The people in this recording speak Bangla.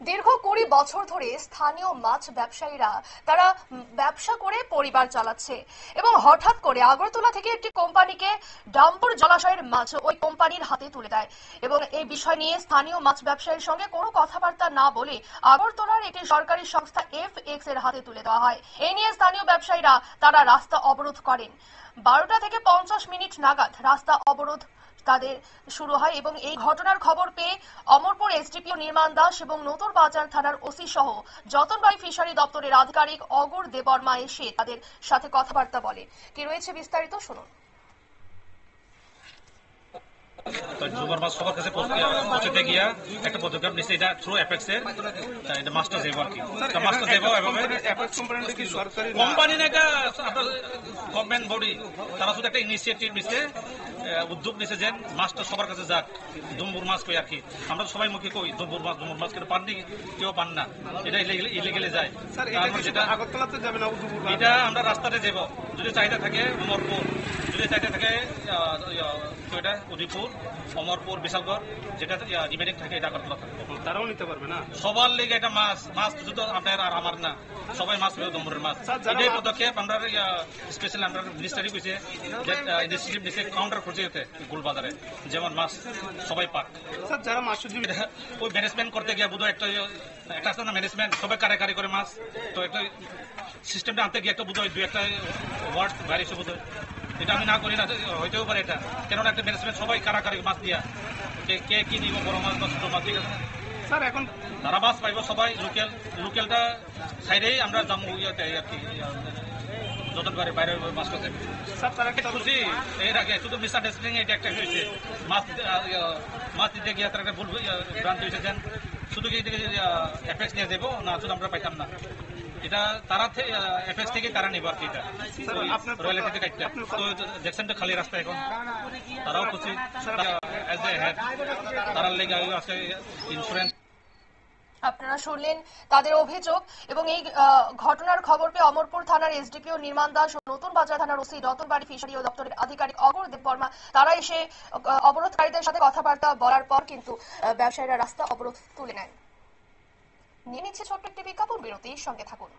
দীর্ঘ 20 বছর ধরে স্থানীয় মাছ ব্যবসায়ীরা তারা ব্যবসা করে পরিবার চালাচ্ছে এবং হঠাৎ করে আগরতলা থেকে একটি কোম্পানিকে ডাম্বুর জলাশয়ের মাছ ওই কোম্পানির হাতে তুলে দেয় এবং এই বিষয় নিয়ে স্থানীয় মাছ ব্যবসায়ীর সঙ্গে কোনো কথাবার্তা না বলে আগরতলার একটি সরকারি সংস্থা FX এর হাতে তুলে দেওয়া হয়। এই নিয়ে স্থানীয় ব্যবসায়ীরা তারা রাস্তা অবরোধ করেন। 12টা থেকে 50 মিনিট নাগাদ রাস্তা অবরোধ তাদের শুরু হয় এবং এই ঘটনার খবর পেয়ে অমরপুর এসডিপিও নির্মাণ দাস এবং নতুন বাজার থানার ওসি সহ যতনবাড়ি ফিশারি দপ্তরের আধিকারিক অগর দেববর্মা এসে তাদের সাথে কথাবার্তা বলে। কি রয়েছে বিস্তারিত শুনুন। যুবর মাছ সবার কাছে পৌঁছতে গিয়া একটা পদক্ষেপ নিচ্ছে, এটা থ্রু এপেক্স এর এটা মাস্টার দেব আর কি মাস্টার দেব এবং এপেক্স কোম্পানি কি সরকারি কোম্পানি না আপনার গভর্নমেন্ট বডি, তারা শুধু একটা ইনিশিয়েটিভ নিচ্ছে, উদ্যোগ নিচ্ছে যে মাছটা সবার কাছে যাক, ডুম্বুর মাছ কই আর কি। আমরা সবাই মুখে কই ডুম্বুর মাছ কিন্তু পাননি, কেউ পান না, এটা ইলিগেলে যায়। আগরতলাতে যাবে না, এটা আমরা রাস্তাতে যাব, যদি চাহিদা থাকে অমরপুর, যদি চাহিদা থাকে উদয়পুর, অমরপুর, বিশালগড়, যেটা রিমেডিং থাকে এটা আগরতলা থাকে, তারাও নিতে পারবে না। সবার লেগে এটা মাছ শুধু আপনার আর আমার না, সবাই মাছ পেয়ে ডুম্বুরের মাছ। এটাই পদক্ষেপ আমরা স্পেশাল আমরা মিনিস্টারি কইছে যে ইনিশিয়েটিভ নিচ্ছে কাউন্টার করছে গোলবাজারে, যেমন মাছ সবাই পাক। স্যার যারা মাছ ওই ম্যানেজমেন্ট করতে গিয়ে বোধহয় একটা আছে না ম্যানেজমেন্ট, সবাই কারাকারি করে মাছ, তো একটা সিস্টেমটা আনতে গিয়ে একটা বোধহয় দুই একটা ওয়ার্ড বাইরেছে বোধহয়, এটা আমি না করি না, হইতেও পারে এটা, কেননা একটা ম্যানেজমেন্ট সবাই কারাকারি মাছ দিয়া কে কি দিব, বড় মাছ বা ছোট মাছ, ঠিক আছে স্যার। এখন তারা মাছ পাইব সবাই লোকেলটা সাইডেই আমরা যাবো ইয়েতে আর কি, যতবারে বাইরে মাছ করতে। স্যার তারা একটা খুশি এর আগে শুধু মিসআন্ডারস্ট্যান্ডিং এটা একটা হয়েছে, মাছ দিতে গিয়ে তারা একটা ভুল ভ্রান্তি হয়েছে, যেন শুধু কি এফেক্স নিয়ে দেবো না, শুধু আমরা পাইতাম না, এটা তারা এফেক্স থেকে তারা নেব আর কি। এটা রয়্যালিটি কাটতে তো দেখছেন তো খালি রাস্তা, এখন তারাও খুশি, তারা লেগে আজকে ইন্স্যুরেন্স। আপনারা শুনলেন তাদের অভিযোগ এবং এই ঘটনার খবর পেয়ে অমরপুর থানার এসডিপিও নির্মাণ দাস ও নতুন বাজার থানার ওসি যতনবাড়ি ফিশারি দপ্তরের আধিকারিক অগর দেববর্মা তারা এসে অবরোধকারীদের সাথে কথাবার্তা বলার পর কিন্তু ব্যবসায়ীরা রাস্তা অবরোধ তুলে নেন। নিয়ে নিচ্ছে ছোট্ট একটি বিজ্ঞাপন বিরতির সঙ্গে থাকুন।